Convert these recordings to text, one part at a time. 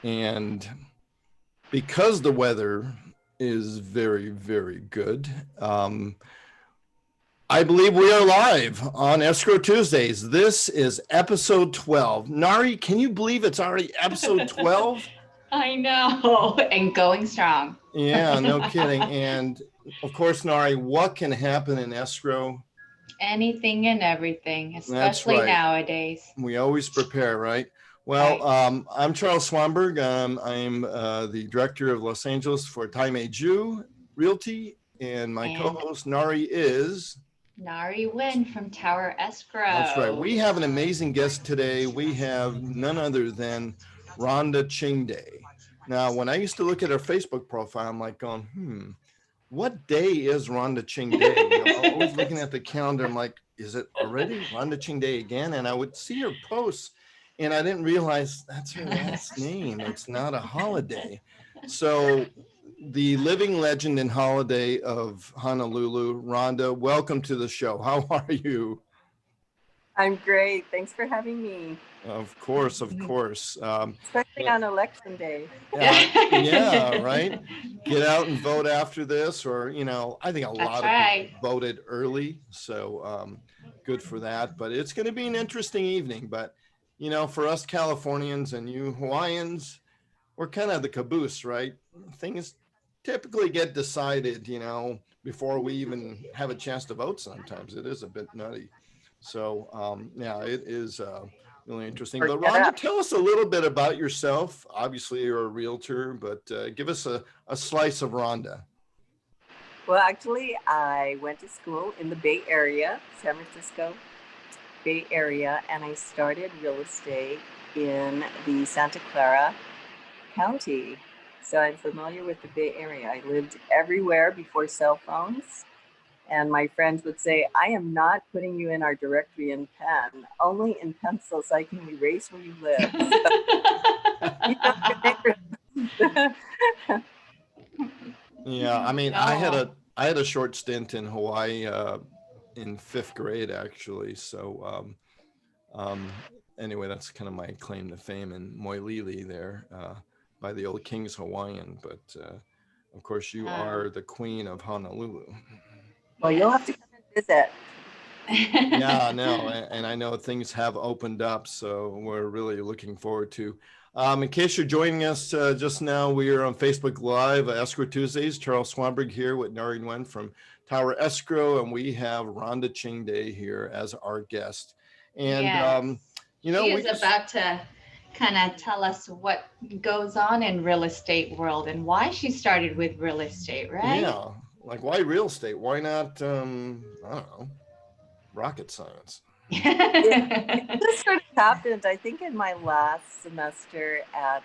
And because the weather is very, very good, I believe we are live on Escrow Tuesdays. This is episode 12. Narhee, can you believe it's already episode 12? I know, and going strong. Yeah, no kidding. And of course, Narhee, what can happen in escrow? Anything and everything, That's especially right. nowadays. We always prepare, right? Well, Right. I'm Charles Swanberg. I'm the director of Los Angeles for Caimeiju Realty, and my And co-host Narhee is. Nguyen from Tower That's right. Escrow. We have an amazing guest today. We have none other than Ronda Ching. Now, when I used to look at her Facebook profile, I'm like going, what day is Ronda Ching Day? I'm always looking at the calendar. I'm like, is it already Ronda Ching Day again? And I would see her posts, and I didn't realize that's her last name. It's not a holiday. So, the living legend and holiday of Honolulu, Ronda, welcome to the show. How are you? I'm great. Thanks for having me. Of course, of course. Especially on election day. Yeah, right. Get out and vote after this, or I think a That's lot of right. people voted early, so good for that. But it's going to be an interesting evening. But for us Californians and you Hawaiians, we're kind of the caboose, right? Things typically get decided, before we even have a chance to vote. Sometimes it is a bit nutty. So yeah, it is. Really interesting. Or But get Rhonda, up. tell us a little bit about yourself. Obviously, you're a realtor, but give us a slice of Rhonda. Well, actually, I went to school in the Bay Area, San Francisco Bay Area, and I started real estate in the Santa Clara County. So I'm familiar with the Bay Area. I lived everywhere before cell phones. And my friends would say, I am not putting you in our directory in pen, only in pencil so I can erase where you live. Yeah, I mean, I had No. a short stint in Hawaii in fifth grade, actually. So anyway, that's kind of my claim to fame in Moilili there by the old King's Hawaiian. But of course, you are the queen of Honolulu. Well, you'll have to come and visit. Yeah, no, and I know things have opened up, so we're really looking forward to. In case you're joining us just now, we are on Facebook Live, Escrow Tuesdays. Charles Swanberg here with Narhee Nguyen from Tower Escrow, and we have Ronda Ching here as our guest. And Yes. She we is about to kind of tell us what goes on in real estate world and why she started with real estate, right? yeah, like why real estate? Why not? I don't know, rocket science. This sort of happened, I think, in my last semester at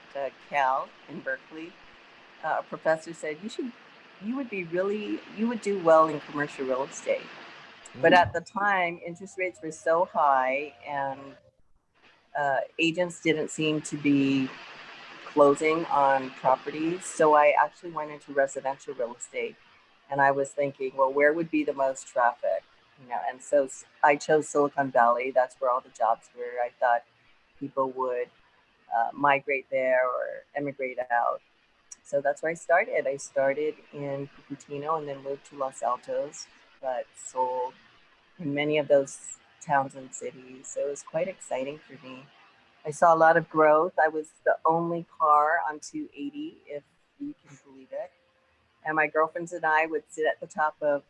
Cal in Berkeley. A professor said you would do well in commercial real estate. But at the time, interest rates were so high, and agents didn't seem to be closing on properties. So I actually went into residential real estate, and I was thinking, well, where would be the most traffic? And so I chose Silicon Valley. That's where all the jobs were. I thought people would migrate there or emigrate out. So that's where I started. I started in Cupertino and then moved to Los Altos, but sold in many of those towns and cities. So it was quite exciting for me. I saw a lot of growth. I was the only car on 280, if you can believe it. And my girlfriends and I would sit at the top of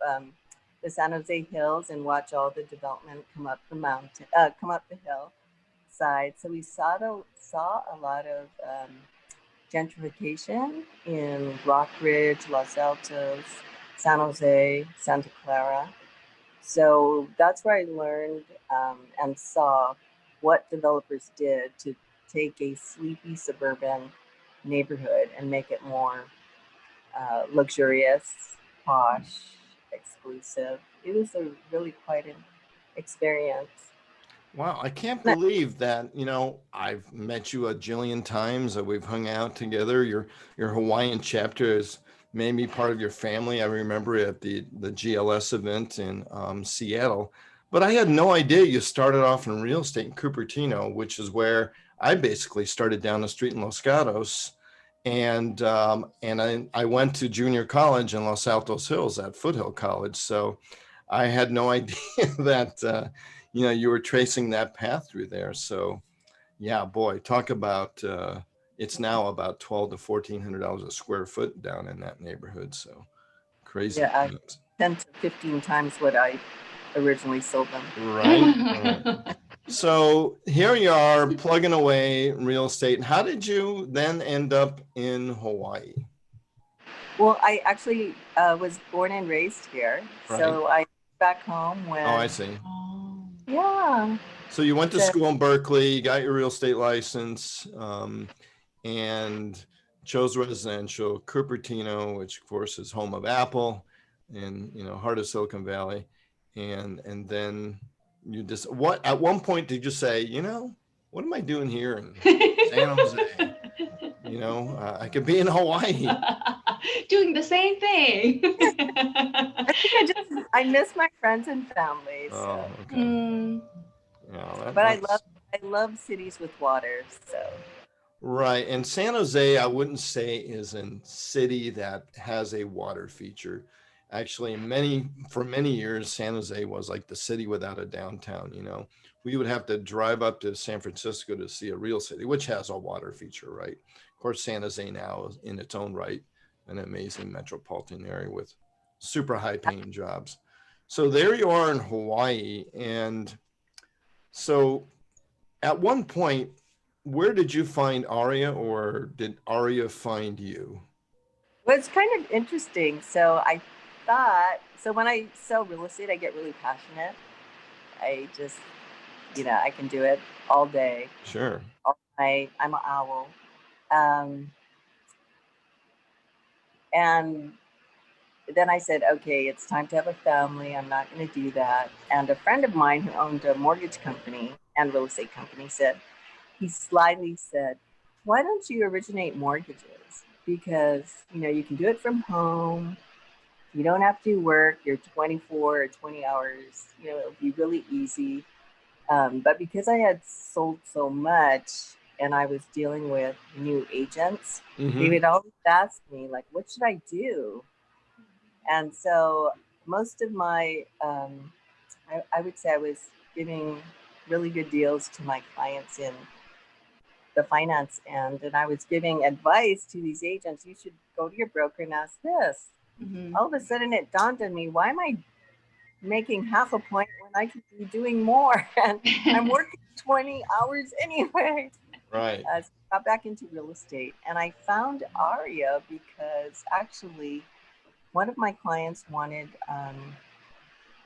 the San Jose hills and watch all the development come up the mountain, come up the hill side. So we saw a lot of gentrification in Rockridge, Los Altos, San Jose, Santa Clara. So that's where I learned and saw what developers did to take a sleepy suburban neighborhood and make it more luxurious, posh, exclusive. It was a really quite an experience. Wow, I can't believe that, I've met you a jillion times, that we've hung out together. Your Hawaiian chapter is made me part of your family. I remember at the GLS event in Seattle, but I had no idea you started off in real estate in Cupertino, which is where I basically started down the street in Los Gatos, and I went to junior college in Los Altos Hills at Foothill College. So I had no idea that you were tracing that path through there. So yeah, boy, talk about it's now about $1,200 to $1,400 a square foot down in that neighborhood. So crazy. Yeah, 10 to 15 times what I originally sold them. Right. So here you are plugging away real estate. How did you then end up in Hawaii? Well, I actually was born and raised here. Right. So I back home when. Oh, I see. Yeah. So you went to school in Berkeley, you got your real estate license, and chose residential, Cupertino, which of course is home of Apple, and heart of Silicon Valley, and then you just at one point did you say, what am I doing here in San Jose? I could be in Hawaii. Doing the same thing. I think I miss my friends and family. So. Oh, okay. Yeah, but I love cities with water. So. Right, and San Jose, I wouldn't say is a city that has a water feature. Actually, for many years, San Jose was like the city without a downtown. We would have to drive up to San Francisco to see a real city, which has a water feature, right? Of course, San Jose now is in its own right an amazing metropolitan area with super high paying jobs. So there you are in Hawaii. And so at one point, where did you find Aria, or did Aria find you? Well, it's kind of interesting. So I thought, when I sell real estate, I get really passionate. I just, I can do it all day. Sure. All night. I'm an owl. And then I said, okay, it's time to have a family. I'm not going to do that. And a friend of mine who owned a mortgage company and real estate company he slyly said, why don't you originate mortgages? Because, you can do it from home. You don't have to work your 24 or 20 hours. It'll be really easy. But because I had sold so much and I was dealing with new agents, they would always ask me, like, what should I do? And so most of my, I would say I was giving really good deals to my clients in the finance end. And I was giving advice to these agents. You should go to your broker and ask this. All of a sudden it dawned on me, why am I making half a point when I could be doing more? And I'm working 20 hours anyway. Right. So I got back into real estate, and I found Aria because actually one of my clients wanted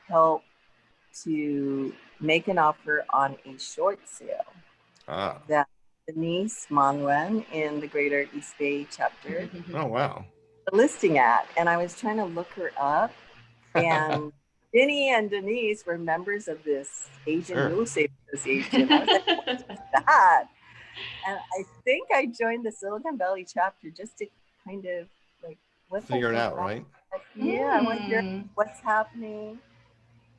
help to make an offer on a short sale. That Denise Nguyen in the Greater East Bay chapter. Oh, wow. The listing at, and I was trying to look her up, and Vinny and Denise were members of this Asian real estate association. I was like, what's that? And I think I joined the Silicon Valley chapter just to kind of figure it out, right? Yeah, I wonder what's happening.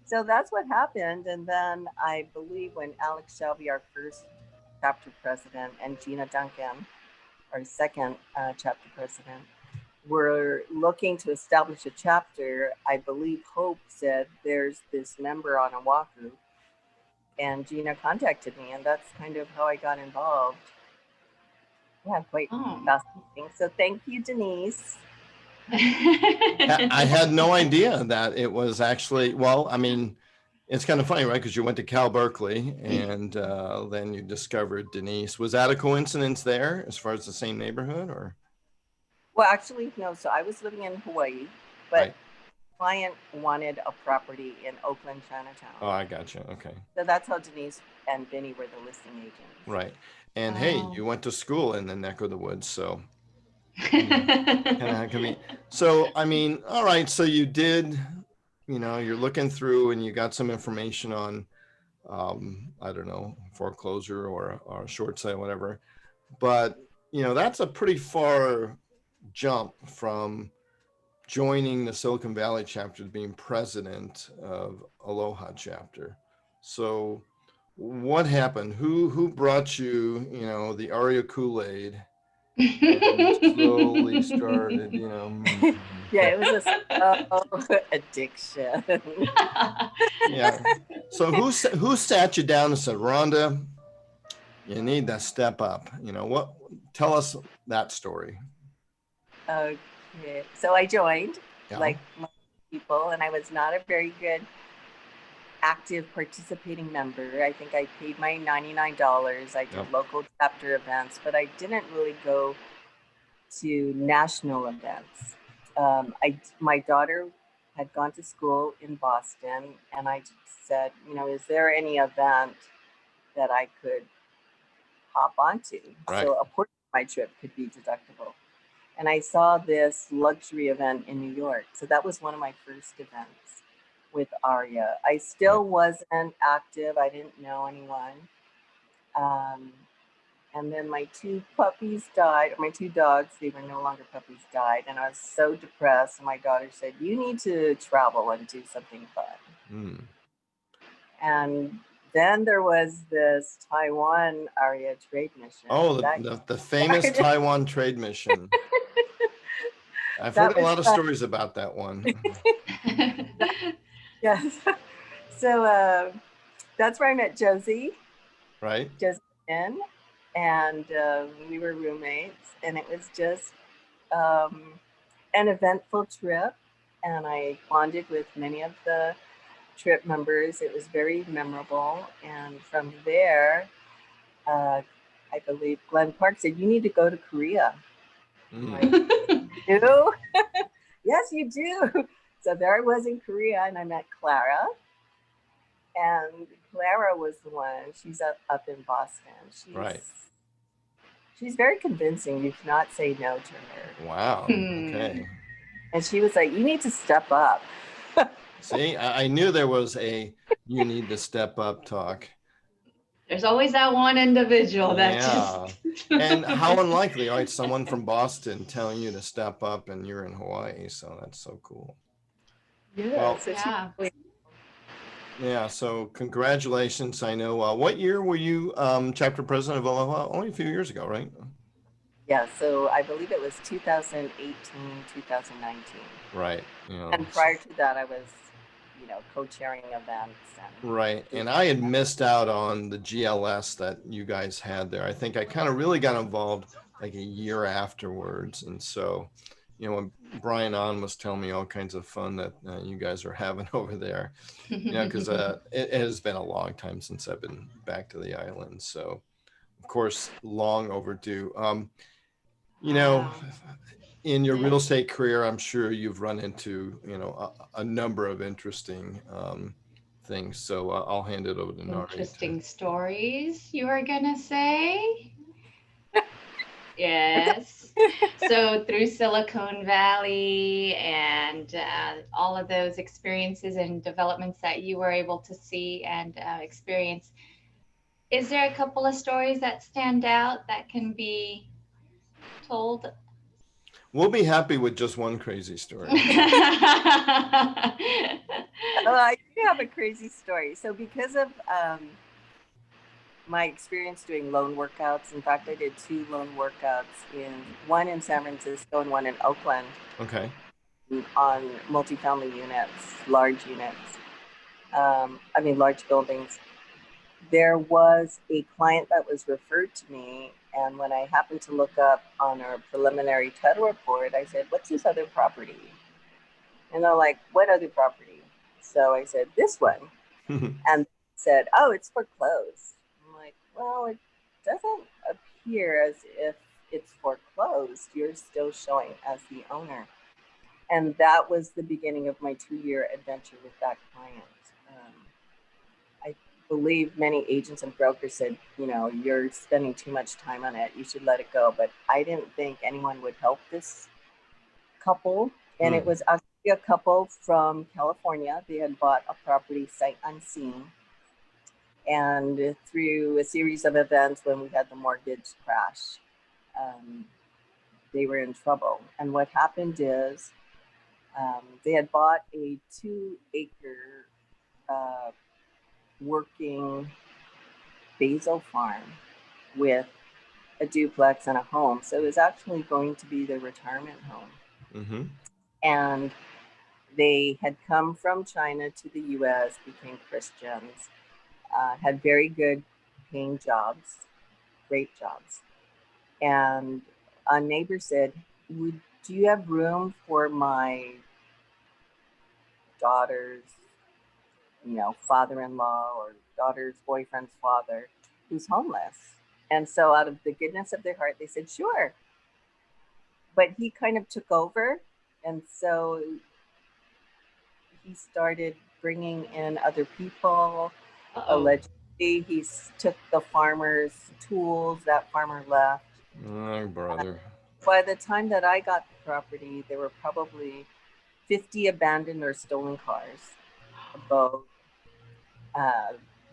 So that's what happened. And then I believe when Alex Shelby, our first chapter president, and Gina Duncan, our second chapter president, were looking to establish a chapter, I believe Hope said there's this member on Oahu, and Gina contacted me, and that's kind of how I got involved. Yeah, quite fascinating. So thank you, Denise. I had no idea that it was actually, it's kind of funny, right? Because you went to Cal Berkeley, and then you discovered Denise. Was that a coincidence there as far as the same neighborhood, or? Well, actually, no. So I was living in Hawaii, but client wanted a property in Oakland, Chinatown. Oh, I gotcha. Okay. So that's how Denise and Vinny were the listing agents. Right. And hey, you went to school in the neck of the woods, so. So, all right. So you did, you're looking through and you got some information on, I don't know, foreclosure or a short sale, whatever. But, that's a pretty far jump from joining the Silicon Valley chapter to being president of Aloha chapter. So what happened? Who brought you, the Aria Kool-Aid and you slowly started, Yeah, it was a slow addiction. yeah. So who sat you down and said, Rhonda, you need to step up? What? Tell us that story. Okay, so I joined Yeah. like most people, and I was not a very good active participating member. I think I paid my $99. I did Yep. local chapter events, but I didn't really go to national events. My daughter had gone to school in Boston, and I said, is there any event that I could hop onto? Right. So a portion of my trip could be deductible. And I saw this luxury event in New York. So that was one of my first events with Aria. I still wasn't active. I didn't know anyone. And then my two puppies died, or my two dogs, they were no longer puppies, died. And I was so depressed. And my daughter said, you need to travel and do something fun. And then there was this Taiwan Aria trade mission. Oh, the famous Taiwan trade mission. I've heard a lot of stories about that one. Yes. So that's where I met Josie. Right. Josie Nguyen, and we were roommates, and it was just an eventful trip. And I bonded with many of the trip members. It was very memorable. And from there, I believe Glenn Park said, you need to go to Korea. Like, you do? Yes, you do. So there I was in Korea, and I met Clara. And Clara was the one, she's up in Boston. She's very convincing. You cannot say no to her. Wow. Okay. And she was like, you need to step up. See, I knew there was a you need to step up talk. There's always that one individual that just... And how unlikely, right? Someone from Boston telling you to step up and you're in Hawaii. So that's so cool. Yeah. Well, so yeah. So congratulations. I know. What year were you chapter president of Aloha? Only a few years ago, right? Yeah. So I believe it was 2018, 2019. Right. And prior to that, I was, co-chairing events. Right. And I had missed out on the GLS that you guys had there. I think I kind of really got involved like a year afterwards. And so, when Brian On was telling me all kinds of fun that you guys are having over there, because it has been a long time since I've been back to the island. So, of course, long overdue. In your real estate career, I'm sure you've run into, a number of interesting things. So I'll hand it over to Narhee. Interesting stories, you are going to say? Yes. So through Silicon Valley and all of those experiences and developments that you were able to see and experience, is there a couple of stories that stand out that can be told? We'll be happy with just one crazy story. I do have a crazy story. So because of my experience doing loan workouts, in fact, I did 2 loan workouts, one in San Francisco and one in Oakland. Okay. On multifamily units, large units. Large buildings. There was a client that was referred to me, and when I happened to look up on our preliminary title report, I said, what's this other property? And they're like, what other property? So I said, this one. And said, oh, it's foreclosed. I'm like, well, it doesn't appear as if it's foreclosed. You're still showing as the owner. And that was the beginning of my 2-year adventure with that client. I believe many agents and brokers said, you're spending too much time on it. You should let it go. But I didn't think anyone would help this couple. And it was actually a couple from California. They had bought a property sight unseen. And through a series of events, when we had the mortgage crash, they were in trouble. And what happened is they had bought a 2-acre working basil farm with a duplex and a home. So it was actually going to be their retirement home. Mm-hmm. And they had come from China to the US, became Christians, had very good paying jobs, great jobs. And a neighbor said, do you have room for my daughter's, father-in-law or daughter's boyfriend's father who's homeless? And so out of the goodness of their heart, they said, sure. But he kind of took over. And so he started bringing in other people. Allegedly, he took the farmer's tools. That farmer left. Oh, brother. By the time that I got the property, there were probably 50 abandoned or stolen cars. Both.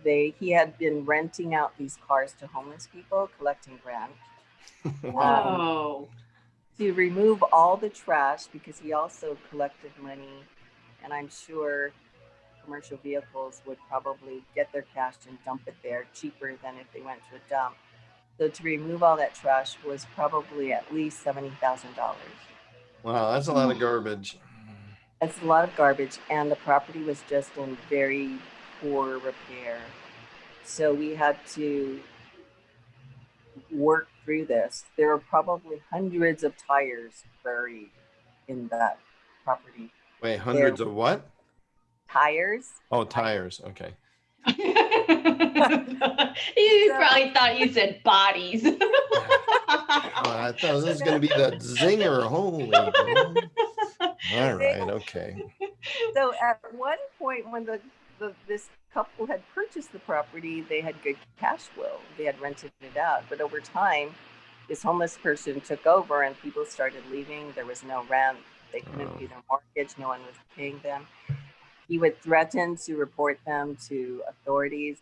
He had been renting out these cars to homeless people, collecting rent. Whoa. To remove all the trash, because he also collected money, and I'm sure commercial vehicles would probably get their cash and dump it there cheaper than if they went to a dump. So to remove all that trash was probably at least $70,000. Wow, that's a lot of garbage. That's a lot of garbage, and the property was just in very poor repair. So we had to work through this. There were probably hundreds of tires buried in that property. Wait, hundreds of what? Tires. Oh, tires. Okay. You probably thought you said bodies. I thought this was going to be that zinger. Holy God. All right. Okay. So at one point when this couple had purchased the property, they had good cash flow. They had rented it out. But over time, this homeless person took over and people started leaving. There was no rent. They couldn't pay their mortgage. No one was paying them. He would threaten to report them to authorities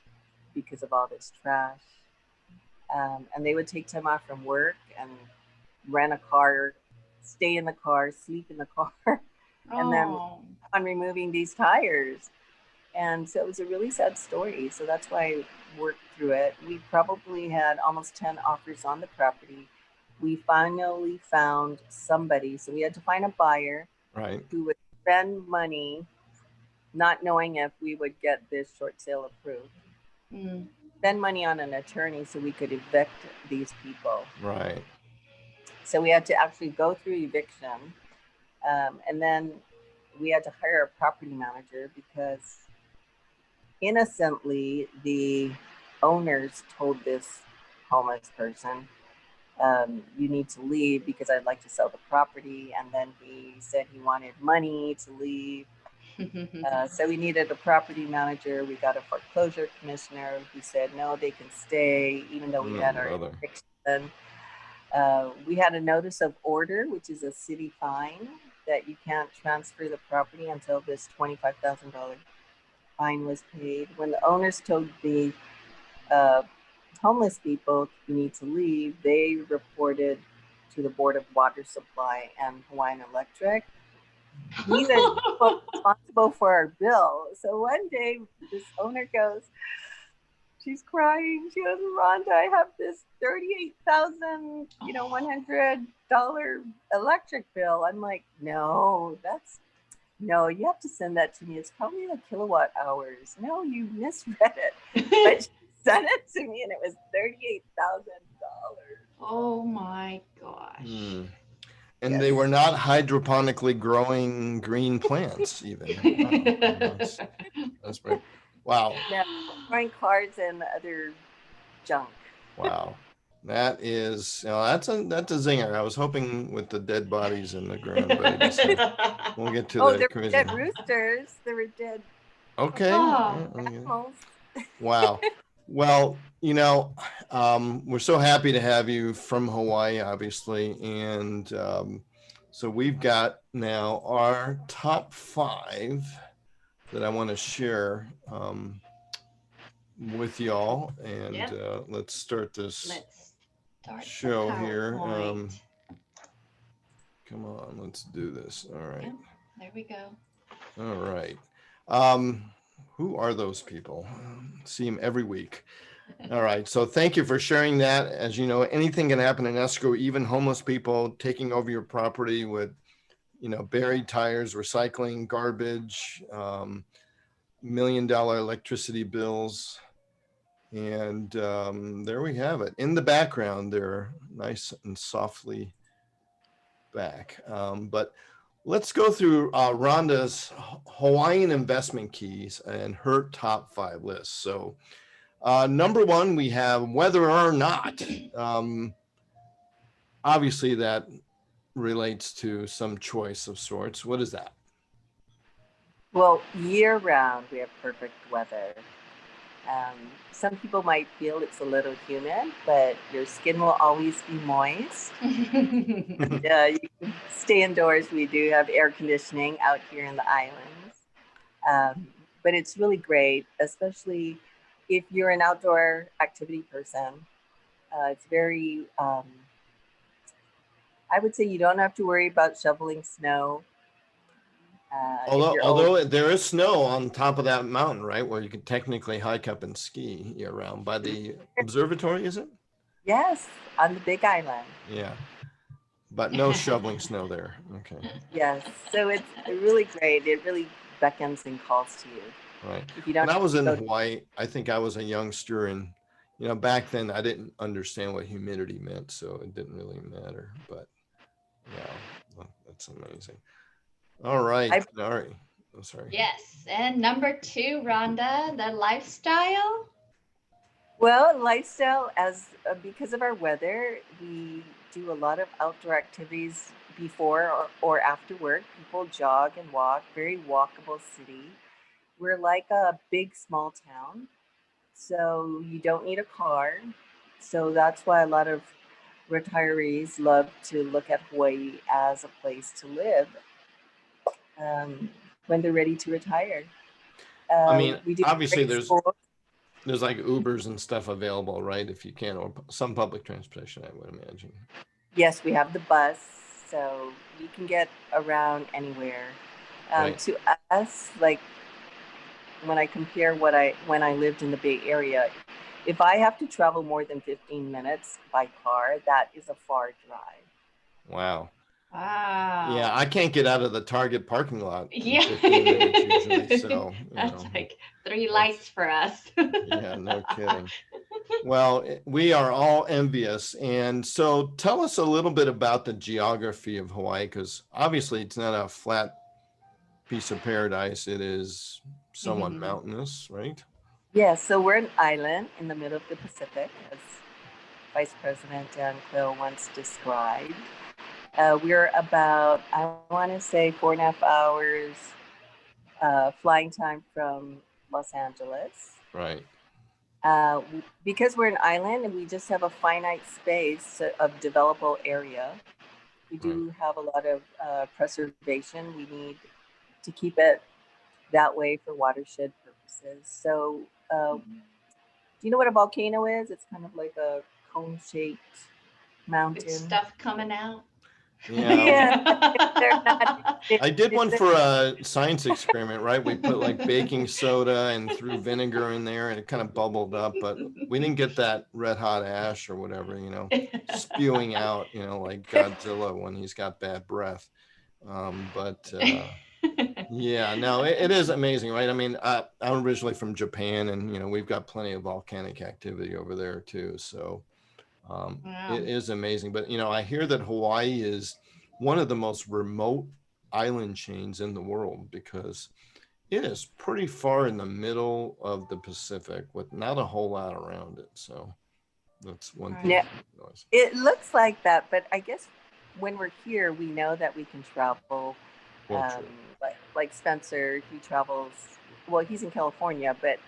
because of all this trash. And they would take time off from work and rent a car, stay in the car, sleep in the car, and then on removing these tires. And so it was a really sad story. So that's why I worked through it. We probably had almost 10 offers on the property. We finally found somebody. So we had to find a buyer who would spend money, not knowing if we would get this short sale approved. Spend money on an attorney so we could evict these people. Right. So we had to actually go through eviction. And then we had to hire a property manager because innocently, the owners told this homeless person, you need to leave because I'd like to sell the property. And then he said he wanted money to leave. So we needed a property manager. We got a foreclosure commissioner who said, no, they can stay, even though we had our eviction. We had a notice of order, which is a city fine that you can't transfer the property until this $25,000 fine was paid. When the owners told the homeless people you need to leave, they reported to the Board of Water Supply and Hawaiian Electric. These are responsible for our bill. So one day this owner goes, she's crying. She goes, Rhonda, I have this $38,100 electric bill. I'm like, no, you have to send that to me. It's probably like kilowatt hours. No, you misread it. But she sent it to me and it was $38,000. Oh my gosh. And they were not hydroponically growing green plants even. Wow. That's right. Wow. Yeah, growing cars and other junk. Wow. That is, that's a zinger. I was hoping with the dead bodies in the ground, but we'll get to that. There were dead roosters. There were dead. Okay. Animals. Wow. Well, we're so happy to have you from Hawaii, obviously. And so we've got now our top 5 that I want to share with y'all. And let's start this show here. Come on, let's do this. All right. Yep, there we go. All right. Who are those people? See them every week. All right. So thank you for sharing that. As you know, anything can happen in escrow, even homeless people taking over your property with, buried tires, recycling, garbage, $1 million electricity bills. And there we have it. In the background, they're nice and softly back. But let's go through Rhonda's Hawaiian investment keys and her top 5 lists. So number 1, we have whether or not. Obviously, that relates to some choice of sorts. What is that? Well, year round, we have perfect weather. Some people might feel it's a little humid, but your skin will always be moist. And, you can stay indoors. We do have air conditioning out here in the islands. But it's really great, especially if you're an outdoor activity person. It's very, I would say you don't have to worry about shoveling snow. Although there is snow on top of that mountain, right, where you can technically hike up and ski year round by the observatory, is it? Yes, on the Big Island. Yeah, but no shoveling snow there. Okay. Yes, so it's really great. It really beckons and calls to you. Right. If you don't when I was in Hawaii, I think I was a youngster, and back then I didn't understand what humidity meant, so it didn't really matter. But yeah, well, that's amazing. All right, Narhee. I'm sorry. Yes, and number 2, Rhonda, the lifestyle. Well, lifestyle, because of our weather, we do a lot of outdoor activities before or after work. People jog and walk, very walkable city. We're like a big small town, so you don't need a car. So that's why a lot of retirees love to look at Hawaii as a place to live when they're ready to retire. I mean, we do obviously there's like Ubers and stuff available, right? If you can, or some public transportation, I would imagine. Yes, we have the bus, so you can get around anywhere. Right. To us, like when I compare when I lived in the Bay Area, if I have to travel more than 15 minutes by car, that is a far drive. Wow. Wow. Yeah, I can't get out of the Target parking lot. Yeah. 15 minutes usually, so that's like 3 lights for us. Yeah, no kidding. Well, we are all envious. And so tell us a little bit about the geography of Hawaii, because obviously it's not a flat piece of paradise. It is somewhat mountainous, right? Yeah, so we're an island in the middle of the Pacific, as Vice President Dan Quill once described. We're about, I want to say, 4.5 hours flying time from Los Angeles. Right. Because we're an island and we just have a finite space of developable area, we do have a lot of preservation. We need to keep it that way for watershed purposes. So, do you know what a volcano is? It's kind of like a cone-shaped mountain. With stuff coming out. Yeah. I did one for a science experiment, right? We put like baking soda and threw vinegar in there and it kind of bubbled up, but we didn't get that red hot ash or whatever, spewing out, like Godzilla when he's got bad breath. Yeah, no, it is amazing, right? I mean, I'm originally from Japan and, we've got plenty of volcanic activity over there too. So it is amazing. But, I hear that Hawaii is one of the most remote island chains in the world because it is pretty far in the middle of the Pacific with not a whole lot around it. So that's one thing. Yeah, it looks like that. But I guess when we're here, we know that we can travel. Like Spencer, he travels, well, he's in California, but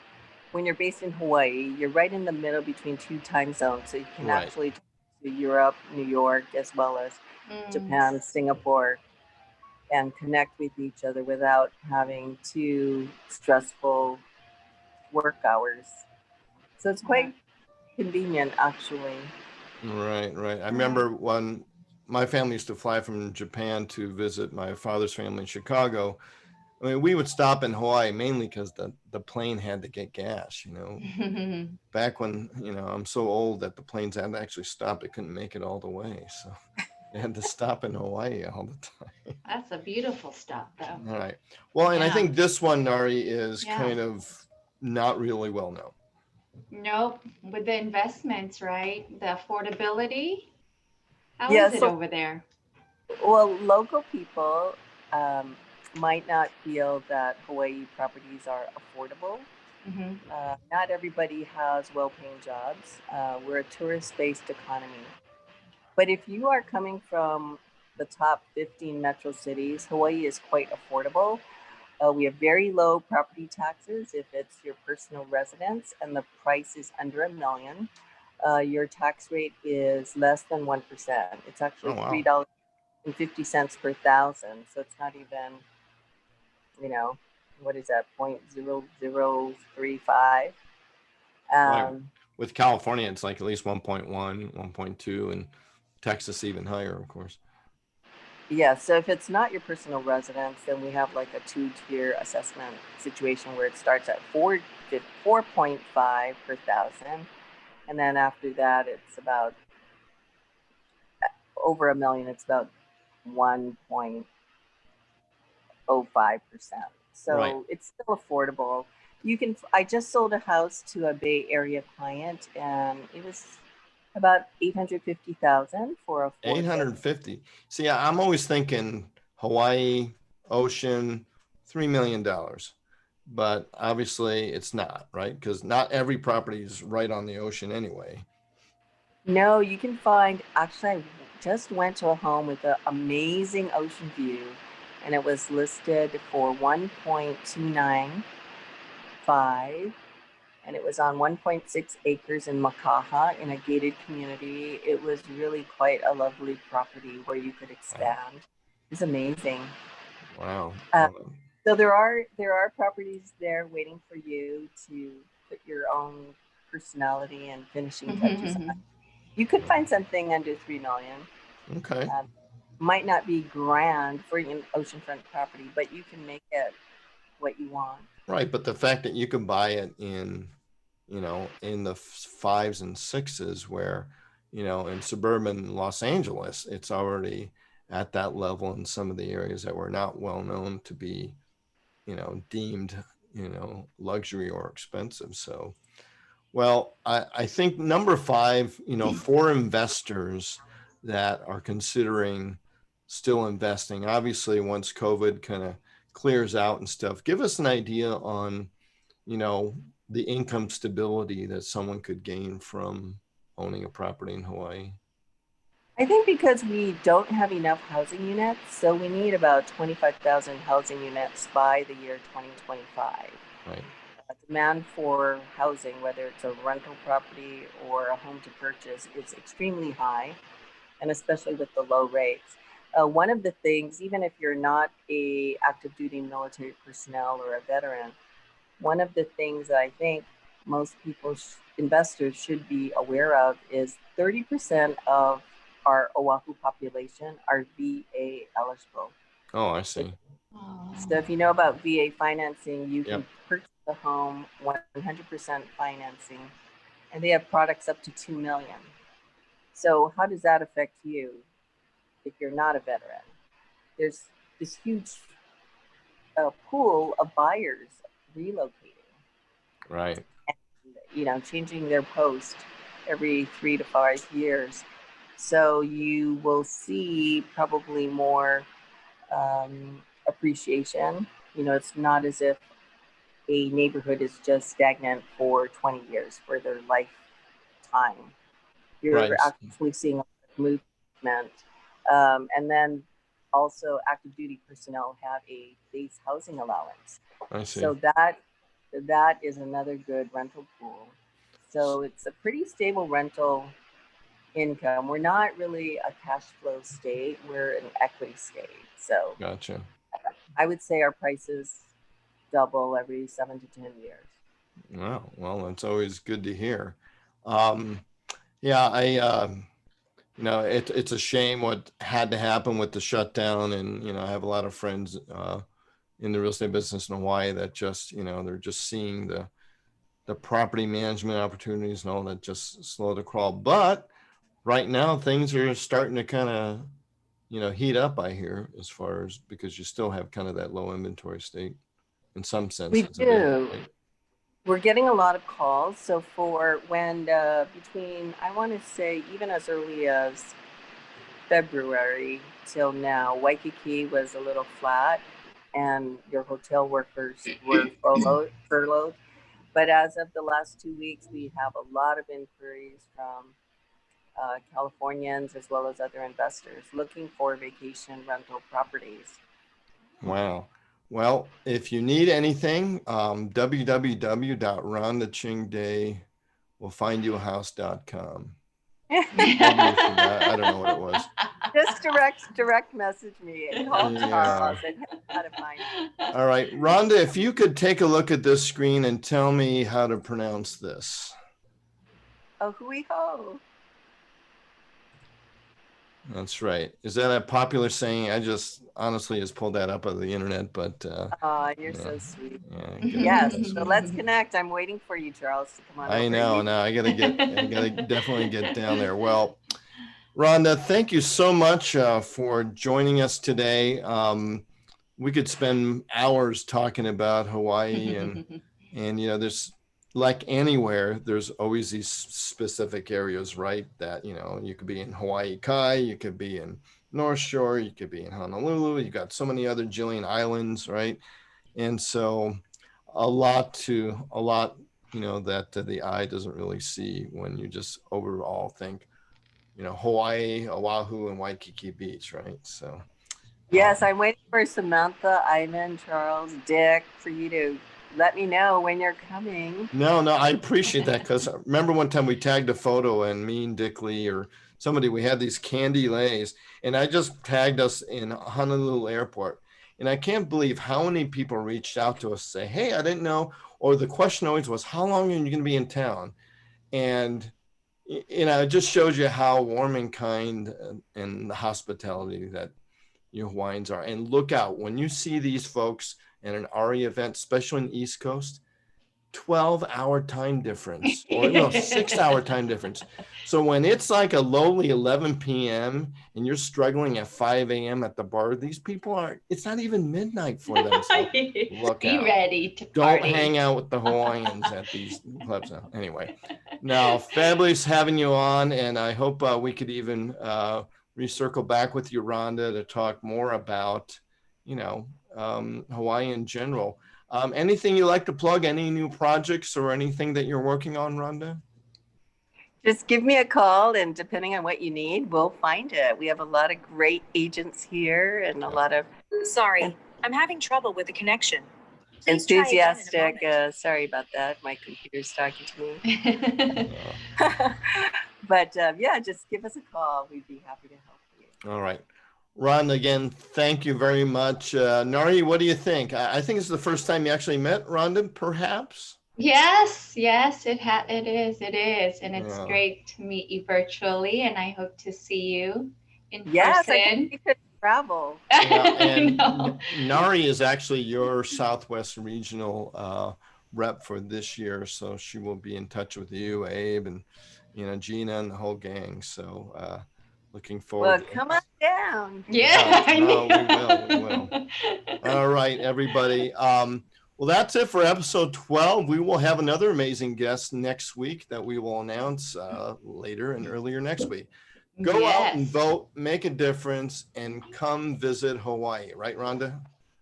when you're based in Hawaii, you're right in the middle between 2 time zones. So you can actually talk to Europe, New York, as well as Japan, Singapore, and connect with each other without having 2 stressful work hours. So it's quite convenient, actually. Right. I remember when my family used to fly from Japan to visit my father's family in Chicago. I mean, we would stop in Hawaii mainly because the plane had to get gas, you know. Back when, you know, I'm so old that the planes had to actually stop. They couldn't make it all the way. So they had to stop in Hawaii all the time. That's a beautiful stop, though. All right. Well, and I Yeah. think this one, Narhee, is Yeah. kind of not really well known. Nope. With the investments, right? The affordability. How Yeah, is it so over there? well, local people might not feel that Hawaii properties are affordable. Mm-hmm. Not everybody has well-paying jobs. We're a tourist-based economy. But if you are coming from the top 15 metro cities, Hawaii is quite affordable. We have very low property taxes if it's your personal residence and the price is under $1 million. Your tax rate is less than 1%. It's actually Oh, wow. $3.50 per thousand. So it's not even, you know, what is that, 0.0035. Right. Um, With California, it's like at least 1.1, 1.2, and Texas even higher, of course. yeah, so if it's not your personal residence, then we have like a two-tier assessment situation where it starts at 4.5 per thousand. And then after that, it's about over $1 million, it's about 1.05%. Right. So it's still affordable. I just sold a house to a Bay Area client and it was about 850,000 for a 4 bedroom. 850. See, I'm always thinking Hawaii, ocean, $3 million. But obviously it's not, right? Because not every property is right on the ocean anyway. No, you can find, actually, I just went to a home with an amazing ocean view and it was listed for 1.295 and it was on 1.6 acres in Makaha in a gated community. It was really quite a lovely property where you could expand. It's amazing. Wow. So there are properties there waiting for you to put your own personality and finishing touches on. You could find something under $3 million. Okay. Might not be grand for an oceanfront property, but you can make it what you want. Right. But the fact that you can buy it in, you know, in the fives and sixes where, you know, in suburban Los Angeles, it's already at that level in some of the areas that were not well known to be, you know, deemed, you know, luxury or expensive. So, well, I think number five, you know, for investors that are considering still investing, obviously once COVID kind of clears out and stuff, give us an idea on, you know, the income stability that someone could gain from owning a property in Hawaii. I think because we don't have enough housing units, so we need about 25,000 housing units by the year 2025. Right. Demand for housing, whether it's a rental property or a home to purchase, is extremely high, and especially with the low rates. One of the things, even if you're not a active duty military personnel or a veteran, one of the things that I think most people, investors should be aware of is 30% of our Oahu population are VA eligible. Oh, I see. So if you know about VA financing, you can Yep. purchase a home 100% financing, and they have products up to 2 million. So how does that affect you if you're not a veteran? There's this huge pool of buyers relocating, Right. and, changing their post every 3 to 5 years. So you will see probably more appreciation. It's not as if a neighborhood is just stagnant for 20 years for their lifetime. You're Right. actually seeing a lot of movement. And then also active duty personnel have a base housing allowance. I see. So that is another good rental pool. So it's a pretty stable rental income. We're not really a cash flow state. We're an equity state. So Gotcha. I would say our prices double every 7 to 10 years. Wow. Well, that's always good to hear. Yeah, it's a shame what had to happen with the shutdown, and I have a lot of friends in the real estate business in Hawaii that just, they're just seeing the property management opportunities and all that just slow to crawl. But right now things are starting to kind of, heat up, I hear, as far as, because you still have kind of that low inventory state in some sense. We do. Right? We're getting a lot of calls. So for when between, I want to say even as early as February till now, Waikiki was a little flat and your hotel workers were furloughed. But as of the last 2 weeks, we have a lot of inquiries from Californians as well as other investors looking for vacation rental properties. Wow. Well, if you need anything, www.rondachingday.com. I don't know what it was. Just direct message me and call Charles and how to find it. All right, Rhonda, if you could take a look at this screen and tell me how to pronounce this. Oh, hui ho. That's right. Is that a popular saying? I just honestly just pulled that up on the internet, but you're so sweet. Yes, so let's connect. I'm waiting for you, Charles, to come on. I know. Now I gotta definitely get down there. Well, Rhonda, thank you so much for joining us today. We could spend hours talking about Hawaii and there's, like anywhere, there's always these specific areas, right? That, you could be in Hawaii Kai, you could be in North Shore, you could be in Honolulu, you got so many other Jillian Islands, right? And so a lot, that the eye doesn't really see when you just overall think, Hawaii, Oahu, and Waikiki Beach, right? So. Yes, I'm waiting for Samantha, Ivan, Charles, Dick, for you to let me know when you're coming. No, I appreciate that, because remember one time we tagged a photo and me and Dick Lee or somebody, we had these candy lays, and I just tagged us in Honolulu Airport. And I can't believe how many people reached out to us, say, hey, I didn't know. Or the question always was, how long are you going to be in town? And, it just shows you how warm and kind and the hospitality that you Hawaiians are. And look out, when you see these folks at an RE event, especially in the East Coast, 12-hour time difference, or 6-hour time difference. So when it's like a lowly 11 p.m. and you're struggling at 5 a.m. at the bar, these people it's not even midnight for them. So look Be out. Ready to Don't party. hang out with the Hawaiians at these clubs. Anyway, now, fabulous having you on, and I hope we could even recircle back with you, Rhonda, to talk more about, Hawaii in general. Anything you like to plug, any new projects or anything that you're working on, Rhonda? Just give me a call, and depending on what you need, we'll find it. We have a lot of great agents here and a lot of... Sorry, I'm having trouble with the connection. Enthusiastic. Sorry about that. My computer's talking to me. But just give us a call. We'd be happy to help you. All right. Ron, again, thank you very much. Narhee, what do you think? I think it's the first time you actually met Rhonda, perhaps? Yes, it is. And it's great to meet you virtually, and I hope to see you in person. I think we could travel. And Narhee is actually your Southwest Regional rep for this year, so she will be in touch with you, Abe, and Gina and the whole gang. So looking forward. Well, come on down. Yeah, we will. All right, everybody. Well, that's it for episode 12. We will have another amazing guest next week that we will announce later and earlier next week. Go out and vote, make a difference, and come visit Hawaii. Right, Rhonda?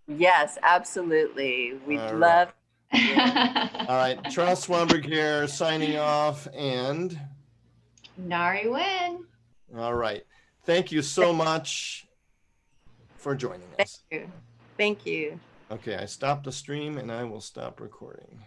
Yes, absolutely. We'd love. All right. Charles Swanberg here, signing off, and Narhee Nguyen. All right. Thank you so much for joining us. Thank you. Okay, I stopped the stream and I will stop recording.